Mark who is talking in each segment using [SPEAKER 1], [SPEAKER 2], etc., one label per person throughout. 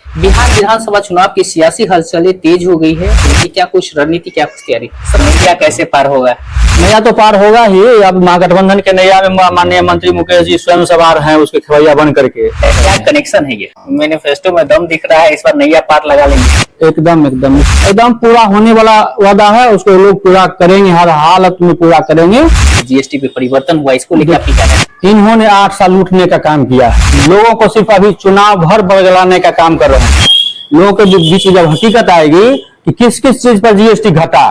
[SPEAKER 1] बिहार विधानसभा चुनाव की सियासी हलचलें तेज हो गई है। इनकी क्या कुछ रणनीति, क्या कुछ तैयारी, नैया कैसे पार होगा?
[SPEAKER 2] नैया तो पार होगा ही। अब महागठबंधन के नैया में माननीय मंत्री मुकेश जी स्वयं सवार हैं उसके खवैया बन करके।
[SPEAKER 1] क्या कनेक्शन है ये? मैनिफेस्टो में दम दिख रहा है, इस बार नैया पार लगा लेंगे।
[SPEAKER 2] एकदम एकदम एकदम पूरा होने वाला वादा है, उसको लोग पूरा करेंगे, हर हालत में पूरा करेंगे।
[SPEAKER 1] जीएसटी पे परिवर्तन हुआ, इसको लेकर आपकी क्या राय है?
[SPEAKER 2] इन्होंने 8 साल लूटने का काम किया है, लोगों को सिर्फ अभी चुनाव भर बदलाने का काम कर रहे हैं। लोगों के बीच में जब हकीकत आएगी कि किस किस चीज पर जीएसटी घटा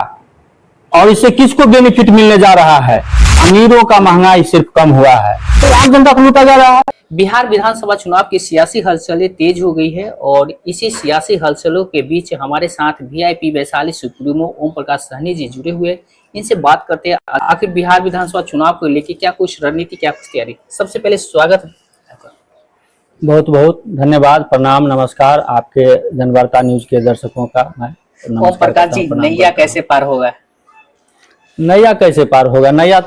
[SPEAKER 2] और इससे किसको बेनिफिट मिलने जा रहा है, अमीरों का महंगाई सिर्फ कम हुआ है तो आम जनता को लूटा जा रहा है।
[SPEAKER 1] बिहार विधानसभा चुनाव की सियासी हलचलें तेज हो गई है और इसी सियासी हलचलों के बीच हमारे साथ वीआईपी वैशाली सुप्रीमो ओम प्रकाश सहनी जी जुड़े हुए। इनसे बात करते हैं आखिर बिहार विधानसभा चुनाव को लेकर क्या कुछ रणनीति, क्या कुछ तैयारी। सबसे पहले स्वागत है।
[SPEAKER 2] बहुत बहुत धन्यवाद, प्रणाम, नमस्कार आपके जनवार्ता न्यूज के दर्शकों का मैं
[SPEAKER 1] ओम प्रकाश जी, नैया कैसे पार होगा?
[SPEAKER 2] नैया कैसे पार होगा? नैया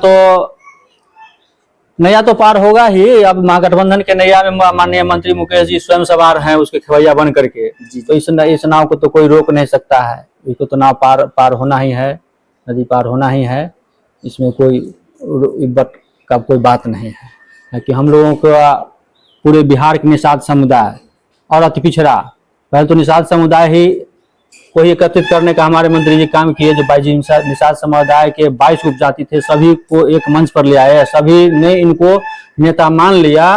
[SPEAKER 2] तो पार होगा ही। अब महागठबंधन के नैया में माननीय मंत्री मुकेश जी स्वयं सवार हैं उसके खवैया बन करके। तो इस नाव को तो कोई रोक नहीं सकता है, इसको तो नाव पार होना ही है, नदी पार होना ही है। इसमें कोई इब्बत का कोई बात नहीं है कि हम लोगों का पूरे बिहार के निषाद समुदाय और अति पिछड़ा, पहले तो निषाद समुदाय ही को एकत्रित करने का हमारे मंत्री जी काम किए। जो निषाद समुदाय के 22 उपजाति थे, सभी को एक मंच पर ले आए, सभी ने इनको नेता मान लिया।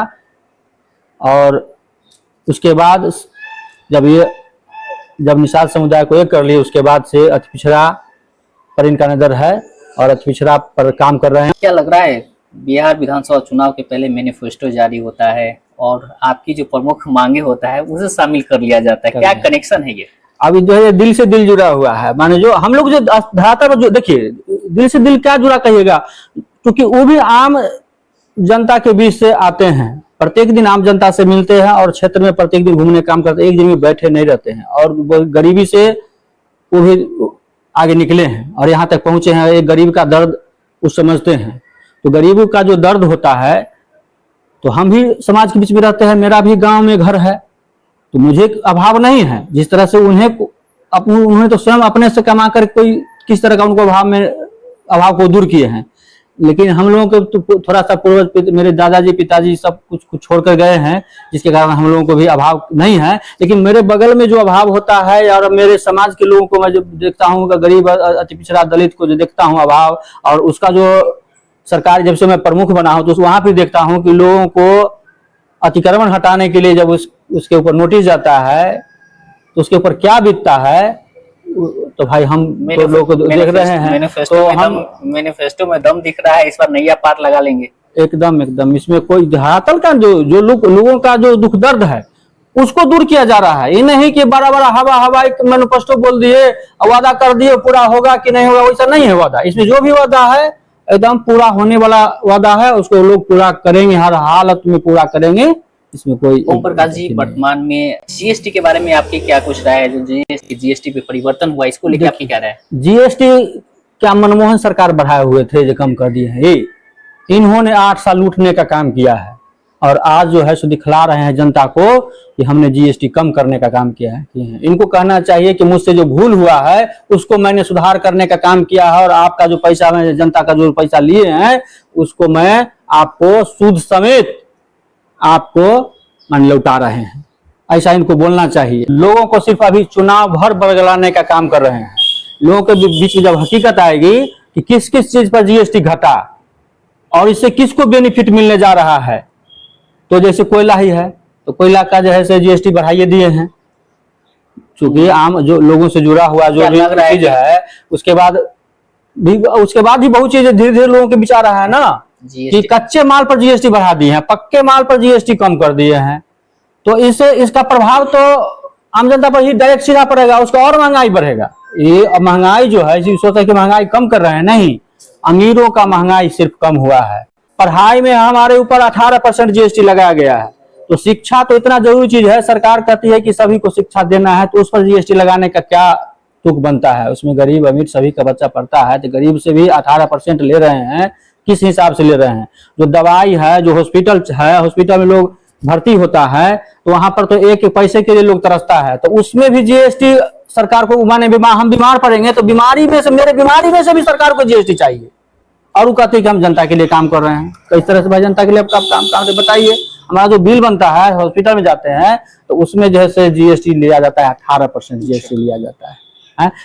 [SPEAKER 2] और उसके बाद जब निषाद समुदाय को एक कर लिए, उसके बाद से अति पिछड़ा पर इनका नजर है और अति पिछड़ा पर काम कर रहे हैं।
[SPEAKER 1] क्या लग रहा है, बिहार विधानसभा चुनाव के पहले मैनिफेस्टो जारी होता है और आपकी जो प्रमुख मांगे होता है उसे शामिल कर लिया जाता है, क्या कनेक्शन है ये?
[SPEAKER 2] अभी जो है दिल से दिल जुड़ा हुआ है। माने जो हम लोग जो धरातल पर जो देखिए, दिल से दिल क्या जुड़ा कहिएगा, क्योंकि वो भी आम जनता के बीच से आते हैं, प्रत्येक दिन आम जनता से मिलते हैं और क्षेत्र में प्रत्येक दिन घूमने काम करते हैं, एक दिन में बैठे नहीं रहते हैं और गरीबी से वो भी आगे निकले हैं और यहाँ तक पहुंचे हैं। एक गरीब का दर्द वो समझते हैं, तो गरीबों का जो दर्द होता है, तो हम भी समाज के बीच में रहते हैं, मेरा भी गांव में घर है, तो मुझे अभाव नहीं है। जिस तरह से उन्हें तो स्वयं अपने से कमा कर कोई किस तरह का उनको अभाव को दूर किए हैं, लेकिन हम लोगों के तो थोड़ा सा पूर्वज मेरे दादाजी पिताजी सब कुछ छोड़ कर गए हैं, जिसके कारण हम लोगों को भी अभाव नहीं है। लेकिन मेरे बगल में जो अभाव होता है और मेरे समाज के लोगों को मैं जब देखता हूँ, गरीब अति पिछड़ा दलित को जो देखता हूँ अभाव, और उसका जो सरकार जब से मैं प्रमुख बना हूं तो वहां भी देखता हूं कि लोगों को अतिक्रमण हटाने के लिए जब उसके ऊपर नोटिस जाता है तो उसके ऊपर क्या बीतता है, तो भाई हम तो लोग देख रहे हैं। तो हम
[SPEAKER 1] मैनिफेस्टो में दम दिख रहा है, इस बार नैया पार लगा लेंगे।
[SPEAKER 2] एकदम एकदम इसमें कोई धरातल का जो लोगों का जो दुख दर्द है उसको दूर किया जा रहा है। ये नहीं कि बड़ा बड़ा हवा एक मैनिफेस्टो बोल दिए, वादा कर दिए, पूरा होगा कि नहीं होगा, वैसा नहीं है वादा। इसमें जो भी वादा है एकदम पूरा होने वाला वादा है, उसको लोग पूरा करेंगे, हर हालत में पूरा करेंगे, इसमें कोई।
[SPEAKER 1] ओम प्रकाश जी, वर्तमान में जीएसटी के बारे में आपकी क्या कुछ राय है? जो जीएसटी पे परिवर्तन हुआ, इसको लेकर आपकी क्या राय है?
[SPEAKER 2] जीएसटी क्या मनमोहन सरकार बढ़ाए हुए थे जो कम कर दिए हैं? इन्होंने 8 साल लूटने का काम किया है और आज जो है सो दिखला रहे हैं जनता को कि हमने जीएसटी कम करने का काम किया है। इनको कहना चाहिए कि मुझसे जो भूल हुआ है उसको मैंने सुधार करने का काम किया है और आपका जो पैसा, मैं जनता का जो पैसा लिए हैं उसको मैं आपको सूद समेत आपको मान लौटा रहे हैं, ऐसा इनको बोलना चाहिए। लोगों को सिर्फ अभी चुनाव भर बदलाने का काम कर रहे हैं। लोगों के बीच में जब हकीकत आएगी कि किस किस चीज पर जीएसटी घटा और इससे किसको बेनिफिट मिलने जा रहा है, तो जैसे कोयला ही है तो कोयला का जो है से जीएसटी बढ़ाइए दिए हैं, क्योंकि आम जो लोगों से जुड़ा हुआ जो भी चीज है उसके बाद भी बहुत चीजें धीरे धीरे लोगों के बीच आ रहा है ना, कि कच्चे माल पर जीएसटी बढ़ा दिए हैं, पक्के माल पर जीएसटी कम कर दिए हैं, तो इसका प्रभाव तो आम जनता पर ही डायरेक्ट सीधा पड़ेगा, उसका और महंगाई बढ़ेगा। ये महंगाई जो है सोचते हैं कि महंगाई कम कर रहे हैं, नहीं, अमीरों का महंगाई सिर्फ कम हुआ है। पढ़ाई में हमारे ऊपर 18% जीएसटी लगाया गया है, तो शिक्षा तो इतना जरूरी चीज है, सरकार कहती है कि सभी को शिक्षा देना है, तो उस पर जीएसटी लगाने का क्या तुक बनता है? उसमें गरीब अमीर सभी का बच्चा पढ़ता है, तो गरीब से भी 18% ले रहे हैं, किस हिसाब से ले रहे हैं? जो दवाई है, जो हॉस्पिटल है, हॉस्पिटल में लोग भर्ती होता है तो वहां पर तो एक पैसे के लिए लोग तरसता है, तो उसमें भी जीएसटी सरकार को माने हम बीमार पड़ेंगे तो बीमारी में से मेरे बीमारी में से भी सरकार को जीएसटी चाहिए, और वो कहते हैं कि हम जनता के लिए काम कर रहे हैं। तो इस तरह से भाई जनता के लिए आप काम बताइए। हमारा जो बिल बनता है हॉस्पिटल में जाते हैं तो उसमें जो है जीएसटी लिया जाता है, 18% जीएसटी लिया जाता है।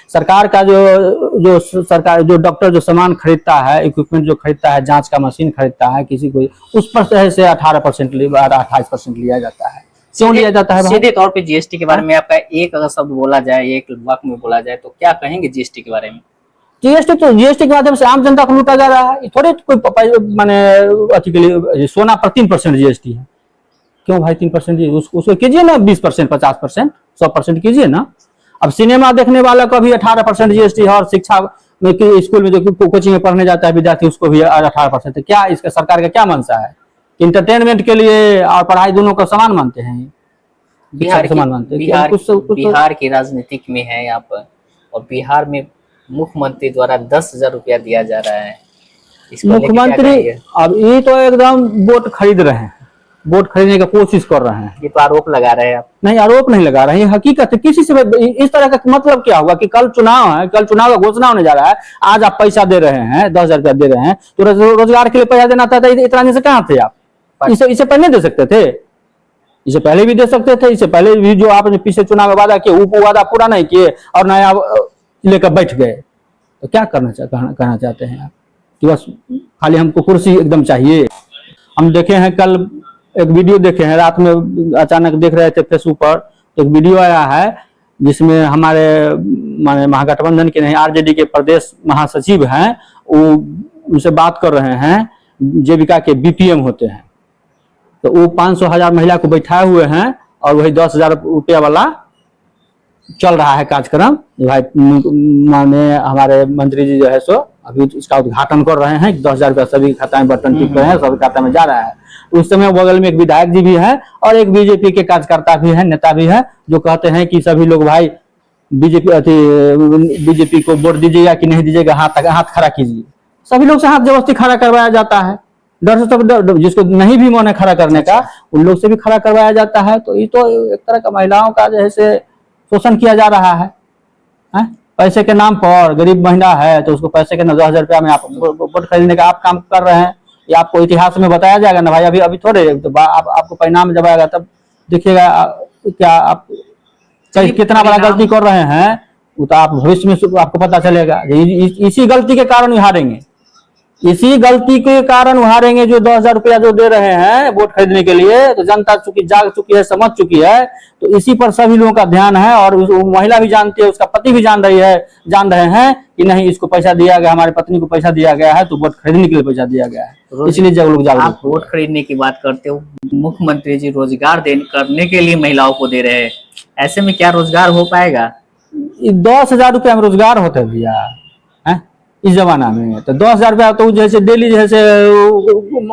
[SPEAKER 2] सरकार का जो सरकार जो डॉक्टर जो सामान खरीदता है, इक्विपमेंट जो खरीदता है, जांच का मशीन खरीदता है किसी को, उस पर से 18% 28% लिया जाता है। क्यों लिया जाता है?
[SPEAKER 1] सीधे तौर पे जीएसटी के बारे में आपका एक अगर शब्द बोला जाए, एक वाक्य में बोला जाए, तो क्या कहेंगे जीएसटी के बारे में?
[SPEAKER 2] जीएसटी के माध्यम से आम जनता को लूटा जा रहा है। थोड़े कोई माने अति के लिए सोना पर 3% जीएसटी है। क्यों भाई 3% उसको कीजिए ना 20%, 50%, 100% कीजिए ना। अब सिनेमा देखने वाला को भी 18% जीएसटी है, और शिक्षा में स्कूल में जो कोचिंग में पढ़ने जाता है विद्यार्थी उसको भी 18%। क्या इसका सरकार का क्या मंशा है? इंटरटेनमेंट के लिए और पढ़ाई दोनों को समान मानते हैं?
[SPEAKER 1] बिहार की राजनीतिक में है यहाँ पर, और बिहार में मुख्यमंत्री द्वारा 10,000 रुपया दिया जा रहा है।
[SPEAKER 2] मुख्यमंत्री अब ये तो एकदम वोट खरीद रहे हैं, वोट खरीदने की कोशिश कर रहे हैं।
[SPEAKER 1] ये तो आरोप लगा रहे हैं आप।
[SPEAKER 2] नहीं, आरोप नहीं लगा रहे हैं, हकीकत है। किसी से इस तरह का मतलब क्या हुआ कि कल चुनाव है, कल चुनाव का घोषणा होने जा रहा है, आज आप पैसा दे रहे हैं, 10,000 रुपया दे रहे हैं, तो रोजगार के लिए पैसा देना था, इतना दिन से कहाँ थे आप? इससे पहले दे सकते थे, इससे पहले भी दे सकते थे। इससे पहले भी जो आपने पिछले चुनाव में वादा किए वो वादा पूरा नहीं किए और नया लेकर बैठ गए, तो क्या कहना चाहते हैं आप? कि बस खाली हमको कुर्सी एकदम चाहिए। हम देखे हैं, कल एक वीडियो देखे हैं, रात में अचानक देख रहे थे फेसबुक पर, तो एक वीडियो आया है जिसमें हमारे माने महागठबंधन के नहीं आरजेडी के प्रदेश महासचिव हैं, वो उनसे बात कर रहे हैं, जीविका के बीपीएम होते हैं, तो वो 500,000 महिला को बैठाए हुए हैं और वही 10,000 रुपया वाला चल रहा है कार्यक्रम। भाई माने हमारे मंत्री जी जो है सो अभी इसका उद्घाटन कर रहे हैं, 10,000 रुपया सभी खाता में बटन टिप रहे हैं, सभी खाता में जा रहा है। उस समय बगल में एक विधायक जी भी है और एक बीजेपी के कार्यकर्ता भी है, नेता भी है, जो कहते हैं कि सभी लोग भाई बीजेपी को वोट दीजिएगा कि नहीं दीजिएगा, हाथ खड़ा कीजिए। सभी लोग से हाथ जबरदस्ती खड़ा करवाया जाता है, डर से सब, जिसको नहीं भी मन है खड़ा करने का उन लोग से भी खड़ा करवाया जाता है। तो ये तो एक तरह का महिलाओं का जैसे शोषण किया जा रहा है। पैसे के नाम पर गरीब महिला है तो उसको पैसे के 10,000 रुपया में आप वोट खरीदने का आप काम कर रहे हैं। ये आपको इतिहास में बताया जाएगा ना भाई, अभी थोड़े, तो आपको परिणाम जब आएगा तब देखिएगा क्या आप कितना बड़ा गलती कर रहे हैं, वो तो आप भविष्य में आपको पता चलेगा। इसी गलती के कारण हारेंगे, इसी गलती के कारण हारेंगे। जो 10,000 रुपया जो दे रहे हैं वोट खरीदने के लिए, तो जनता चूंकि जाग चुकी है, समझ चुकी है, तो इसी पर सभी लोगों का ध्यान है। और महिला भी जानती है, उसका पति भी जान रहे हैं कि नहीं इसको पैसा दिया गया, हमारी पत्नी को पैसा दिया गया है, तो वोट खरीदने के लिए पैसा दिया गया है, इसलिए जब लोग जागरूक।
[SPEAKER 1] आप वोट खरीदने की बात करते हो, मुख्यमंत्री जी रोजगार करने के लिए महिलाओं को दे रहे हैं, ऐसे में क्या रोजगार हो पाएगा?
[SPEAKER 2] 10,000 रुपया में रोजगार होता है भैया इस जमाना में? तो 10,000 रुपया तो जैसे डेली जैसे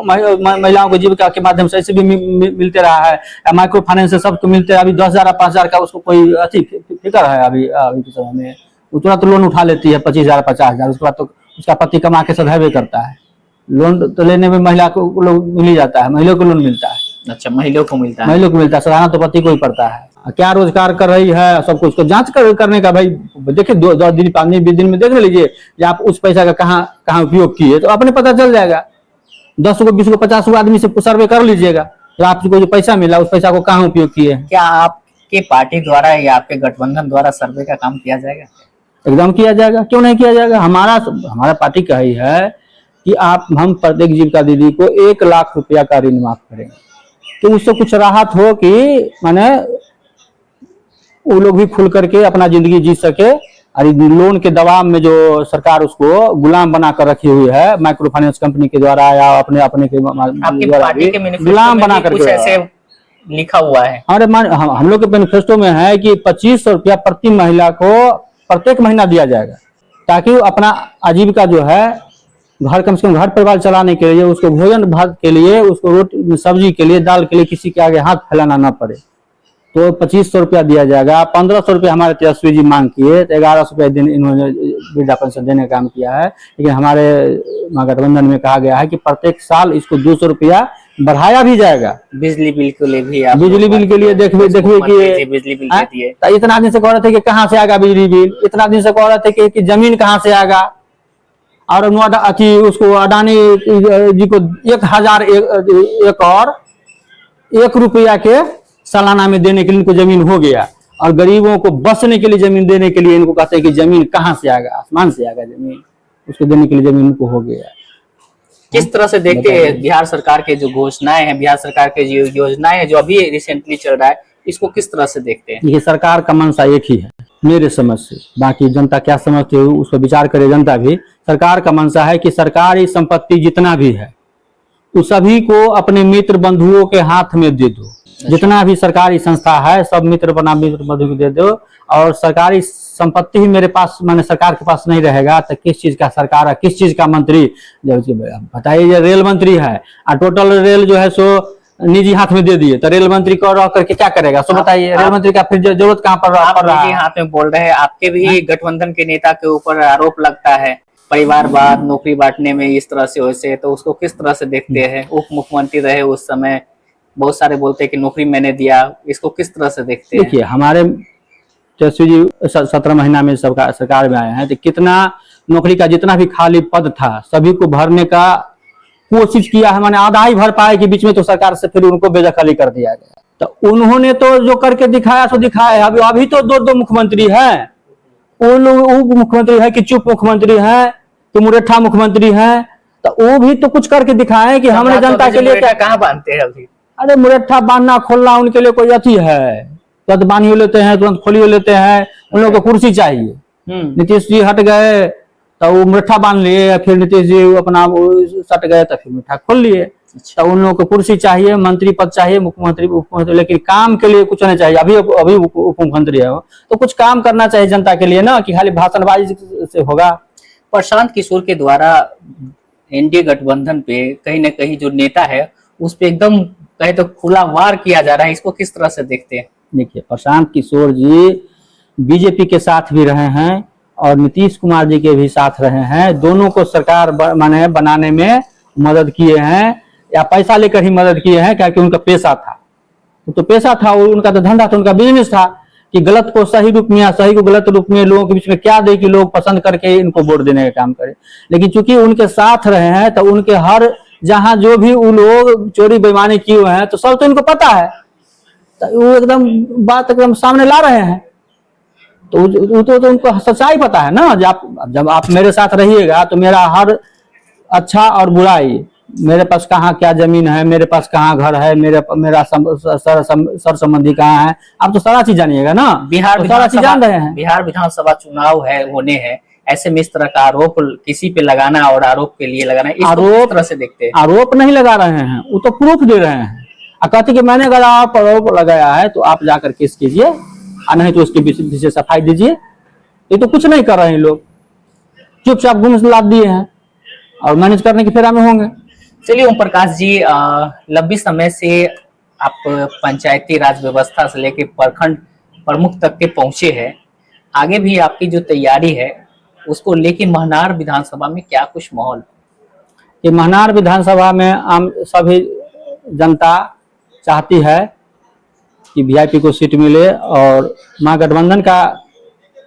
[SPEAKER 2] महिलाओं को जीविका के माध्यम से ऐसे भी मिलते रहा है, माइक्रो फाइनेंस से सबको मिलते हैं। अभी 10,000 5,000 का उसको कोई अच्छी फिक्र है अभी के समय में? तुरंत लोन उठा लेती है 25,000 50,000, उसके बाद तो उसका पति कमा के सदैव करता है। लोन तो लेने में महिला को मिल ही जाता है, महिला को लोन मिलता है।
[SPEAKER 1] अच्छा, महिलाओं को मिलता है?
[SPEAKER 2] महिलाओं को मिलता है, साधारण तो पति को ही पड़ता है। क्या रोजगार कर रही है सब कुछ तो जांच करने का भाई। देखिए 10 दिन 5 दिन 20 दिन में देख लीजिए कि आप उस पैसा का कहाँ उपयोग किए, तो अपने पता चल जाएगा। 10 को 20 को 50 आदमी से सर्वे कर लीजिएगा, तो आपको जो पैसा मिला उस पैसा को कहाँ उपयोग किए।
[SPEAKER 1] क्या आपके पार्टी द्वारा या आपके गठबंधन द्वारा सर्वे का काम किया जाएगा?
[SPEAKER 2] एकदम किया जाएगा, क्यों नहीं किया जाएगा। हमारा पार्टी का ही है कि हम प्रत्येक जीविका दीदी को 1 लाख रुपया का ऋण माफ करेंगे, तो उससे कुछ राहत हो कि माने वो लोग भी खुल करके अपना जिंदगी जी सके। और लोन के दबाव में जो सरकार उसको गुलाम बनाकर रखी हुई है, माइक्रो फाइनेंस कंपनी के द्वारा या अपने के गुलाम बना करके
[SPEAKER 1] ऐसे लिखा हुआ है।
[SPEAKER 2] हम लोग के मैनिफेस्टो में है कि 2,500 रुपया प्रति महिला को प्रत्येक महीना दिया जाएगा, ताकि अपना आजीविका जो है घर कम से कम घर परिवार चलाने के लिए, उसको भोजन भात के लिए, उसको रोटी सब्जी के लिए, दाल के लिए किसी के आगे हाथ फैलाना ना पड़े। तो 2,500 रुपया दिया जाएगा। 1,500 रुपया हमारे तेजस्वी जी मांग किए, तो 1,100 रुपया दिन इन्होंने वृद्धा पेंशन देने का काम किया है। लेकिन हमारे महागठबंधन में कहा गया है कि प्रत्येक साल इसको 200 रुपया बढ़ाया भी जाएगा।
[SPEAKER 1] बिजली बिल के लिए भी आप
[SPEAKER 2] बिजली बिल के लिए देखिए कि
[SPEAKER 1] बिजली बिल
[SPEAKER 2] हाँ,
[SPEAKER 1] दे दिए।
[SPEAKER 2] तो इतना दिन से कह रहे थे कि कहाँ से आएगा बिजली बिल, इतना दिन से कह रहे थे कि जमीन कहाँ से आएगा। और नोएडा अति उसको अडानी जी को 1000 एक और 1 रुपया के सालाना में देने के लिए इनको जमीन हो गया, और गरीबों को बसने के लिए जमीन देने के लिए इनको कहते हैं कि जमीन कहाँ से आएगा, आसमान से आएगा जमीन, उसको देने के लिए जमीन इनको हो गया।
[SPEAKER 1] किस तरह से देखते हैं बिहार सरकार के जो घोषणाएं हैं, बिहार सरकार के जो योजनाएं हैं जो अभी रिसेंटली चल रहा है, इसको किस तरह से देखते हैं?
[SPEAKER 2] ये सरकार का मंशा एक ही है मेरे समझ से, बाकी जनता क्या समझते हो उस पर विचार करे जनता भी। सरकार का मंशा है कि सरकारी संपत्ति जितना भी है उस सभी को अपने मित्र बंधुओं के हाथ में दे दो। जितना भी सरकारी संस्था है सब मित्र बंधु को दे दो, और सरकारी संपत्ति ही मेरे पास माने सरकार के पास नहीं रहेगा तो किस चीज का सरकार है, किस चीज का मंत्री। बताइए, रेल मंत्री है और टोटल रेल जो है सो निजी हाथ में दे दिए, तो रेल मंत्री को रह करके क्या करेगा? सो बताइए, रेल मंत्री का फिर जरूरत कहाँ पड़ रहा है?
[SPEAKER 1] हाथ में बोल रहे हैं, आपके भी गठबंधन के नेता के ऊपर आरोप लगता है परिवारवाद, नौकरी बांटने में इस तरह से वैसे, तो उसको किस तरह से देखते हैं? उप मुख्यमंत्री रहे उस समय, बहुत सारे बोलते हैं कि नौकरी मैंने दिया, इसको किस तरह से देखते हैं?
[SPEAKER 2] देखिए, हमारे तेजस्वी जी 17 महीना में सरकार में आए हैं, तो कितना नौकरी का जितना भी खाली पद था सभी को भरने का कोशिश किया है। मैंने आधा ही भर पाए कि बीच में तो सरकार से फिर उनको बेदखली कर दिया गया। तो उन्होंने तो जो करके दिखाया सो दिखाया है। अभी तो दो मुख्यमंत्री हैं, वो लोग उप मुख्यमंत्री है कि चुप मुख्यमंत्री है कि मुरेठा मुख्यमंत्री है, तो वो भी तो कुछ करके दिखाए कि हमने जनता के लिए क्या।
[SPEAKER 1] कहाँ बांधते हैं अभी?
[SPEAKER 2] अरे मुरेठा बांधना खोलना उनके लिए कोई अति है, तुरंत बांधियो लेते हैं, तुरंत खोलियो लेते हैं। उन लोगों को कुर्सी चाहिए। नीतीश जी हट गए तो वो मुरेठा बांध लिए, फिर नीतीश जी अपना सट गए तो फिर मुरेठा खोल लिए। तो उन लोगों को कुर्सी चाहिए, मंत्री पद चाहिए, मुख्यमंत्री उपमुख्यमंत्री, लेकिन काम के लिए कुछ नहीं चाहिए। अभी उप मुख्यमंत्री है तो कुछ काम करना चाहिए जनता के लिए ना, कि खाली भाषणबाजी से होगा।
[SPEAKER 1] प्रशांत किशोर के द्वारा एनडीए गठबंधन पे कहीं ना कहीं जो नेता है उस पे एकदम कहे तो खुला वार किया जा रहा है, इसको किस तरह से देखते हैं?
[SPEAKER 2] देखिए, प्रशांत किशोर जी बीजेपी के साथ भी रहे हैं और नीतीश कुमार जी के भी साथ रहे हैं। दोनों को सरकार माने बनाने में मदद किए हैं, या पैसा लेकर ही मदद किए हैं, क्योंकि उनका पेशा था। तो पेशा था, उनका तो धंधा था, उनका बिजनेस था कि गलत को सही रूप में या सही को गलत रूप में लोगों के बीच में क्या दे कि लोग पसंद करके इनको वोट देने का काम करे। लेकिन चूंकि उनके साथ रहे हैं तो उनके हर जहां जो भी वो लोग चोरी बेईमानी किए हुए हैं तो सब तो इनको पता है, तो वो एकदम बात एकदम सामने ला रहे हैं। तो उनको सच्चाई पता है ना। जब आप मेरे साथ रहिएगा तो मेरा हर अच्छा और बुराई, मेरे पास कहाँ क्या जमीन है, मेरे पास कहाँ घर है, मेरा सर संबंधी कहाँ है, आप तो सारा चीज जानिएगा ना।
[SPEAKER 1] बिहार
[SPEAKER 2] तो सारा चीज जान रहे हैं।
[SPEAKER 1] बिहार विधानसभा चुनाव होने हैं, ऐसे में इस तरह का आरोप किसी पे लगाना और आरोप के लिए लगाना, आरोप तरह से देखते हैं? आरोप
[SPEAKER 2] नहीं लगा रहे हैं, वो तो प्रूफ दे रहे हैं। कहते कि मैंने अगर आप आरोप लगाया है तो आप जाकर केस कीजिए, और नहीं तो उसके पीछे सफाई दीजिए। ये तो कुछ नहीं कर रहे हैं लोग, चुपचाप गुम लाद दिए हैं और मैनेज करने की फेरा में होंगे।
[SPEAKER 1] चलिए ओम प्रकाश जी, लंबी समय से आप पंचायती राज व्यवस्था से लेकर प्रखंड प्रमुख तक के पहुंचे हैं, आगे भी आपकी जो तैयारी है उसको लेके महनार विधानसभा में क्या कुछ माहौल?
[SPEAKER 2] ये महनार विधानसभा में आम सभी जनता चाहती है कि वीआईपी को सीट मिले और महागठबंधन का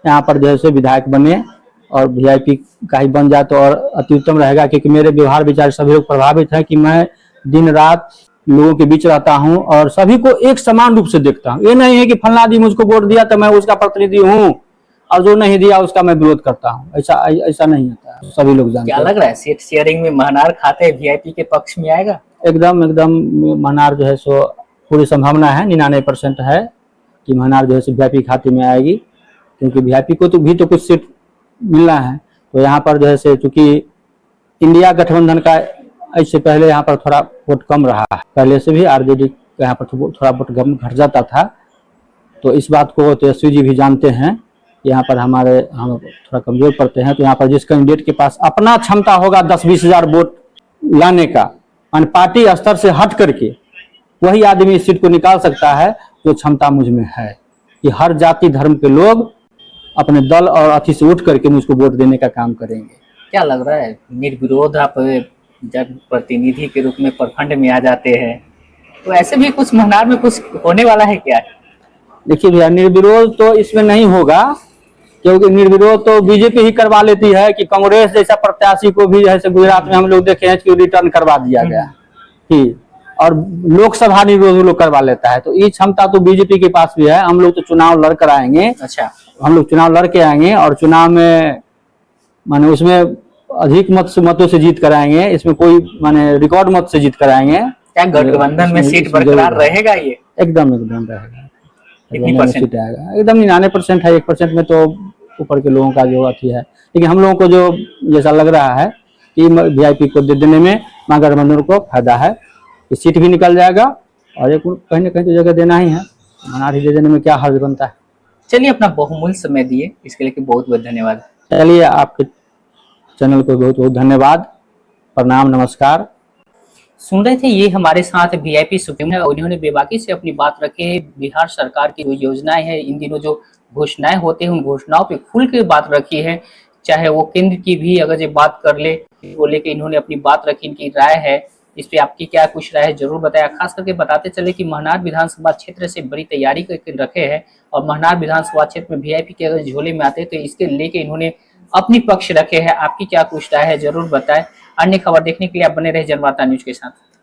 [SPEAKER 2] यहाँ पर जैसे विधायक बने और वीआईपी का ही बन जाए तो और अति उत्तम रहेगा। क्योंकि मेरे व्यवहार विचार सभी लोग प्रभावित हैं कि मैं दिन रात लोगों के बीच रहता हूं और सभी को एक समान रूप से देखता हूं। ये नहीं है कि फलना दी मुझको वोट दिया तो मैं उसका प्रतिनिधि हूं और जो नहीं दिया उसका मैं विरोध करता हूं। ऐसा नहीं होता है, सभी लोग जानते हैं।
[SPEAKER 1] क्या लग रहा है सीट शेयरिंग में महनार खाते वीआईपी के पक्ष में आएगा?
[SPEAKER 2] एकदम महनार जो है सो पूरी संभावना है, 99% है कि महनार जो है सो वीआईपी खाते में आएगी। क्योंकि वीआईपी को तो भी तो कुछ सीट मिलना है। तो यहाँ पर जो है से चूंकि इंडिया गठबंधन का इससे पहले यहाँ पर थोड़ा वोट कम रहा है, पहले से भी आरजेडी का यहाँ पर थोड़ा वोट घट जाता था। तो इस बात को तेजस्वी जी भी जानते हैं, यहाँ पर हम थोड़ा कमजोर पड़ते हैं। तो यहाँ पर जिस कैंडिडेट के पास अपना क्षमता होगा 10-20 हजार वोट लाने का, मान पार्टी स्तर से हट करके, वही आदमी इस सीट को निकाल सकता है जो क्षमता मुझ में है कि हर जाति धर्म के लोग अपने दल और अथी से उठ करके मुझको वोट देने का काम करेंगे।
[SPEAKER 1] क्या लग रहा है निर्विरोध आप जन प्रतिनिधि के रूप में प्रखंड में आ जाते हैं, तो ऐसे भी कुछ महनार में कुछ होने वाला है क्या?
[SPEAKER 2] देखिए भैया, निर्विरोध तो इसमें नहीं होगा, क्योंकि निर्विरोध तो बीजेपी ही करवा लेती है कि कांग्रेस जैसा प्रत्याशी को भी जैसे गुजरात में हम लोग देखे हैं कि रिटर्न करवा दिया गया कि, और लोकसभा निर्विरोध वो लोग करवा लेता है। तो ये क्षमता तो बीजेपी के पास भी है। हम लोग तो चुनाव लड़ कर आएंगे।
[SPEAKER 1] अच्छा,
[SPEAKER 2] हम लोग चुनाव लड़ के आएंगे और चुनाव में माने उसमें अधिक मतों से जीत कराएंगे। इसमें कोई माने रिकॉर्ड मत से जीत कराएंगे।
[SPEAKER 1] क्या गठबंधन में सीट बरकरार रहेगा? ये
[SPEAKER 2] एकदम एकदम रहेगा।
[SPEAKER 1] कितनी परसेंट?
[SPEAKER 2] सीट आएगा एकदम 99% है। 1% में तो ऊपर के लोगों का जो अथी है, लेकिन हम लोगों को जो जैसा लग रहा है कि वीआईपी को दे देने में महागठबंधन को फायदा है कि सीट भी निकल जाएगा और एक कहीं ना कहीं तो जगह देना ही है। मनार ही दे देने में क्या हर्ज बनता है।
[SPEAKER 1] चलिए, अपना बहुमूल्य समय दिए इसके लिए बहुत बहुत धन्यवाद।
[SPEAKER 2] चलिए, आपके चैनल को बहुत बहुत धन्यवाद। प्रणाम, नमस्कार।
[SPEAKER 1] सुन रहे थे, ये हमारे साथ वीआईपी सुप्रीमो है और उन्होंने बेबाकी से अपनी बात रखी है। बिहार सरकार की जो योजनाएं हैं, इन दिनों जो घोषणाएं होते हैं, उन घोषणाओं पे खुल के बात रखी है। चाहे वो केंद्र की भी अगर ये बात कर ले, वो लेके इन्होंने अपनी बात रखी, इनकी राय है। इस पे आपकी क्या कुछ राय है जरूर बताया। खास करके बताते चले कि महनार विधानसभा क्षेत्र से बड़ी तैयारी करके रखे हैं और महनार विधानसभा क्षेत्र में वीआईपी के अगर झोले में आते तो इसके लेके इन्होंने अपनी पक्ष रखे हैं। आपकी क्या कुछ राय है जरूर बताएं। अन्य खबर देखने के लिए आप बने रहे जनवार्ता न्यूज के साथ।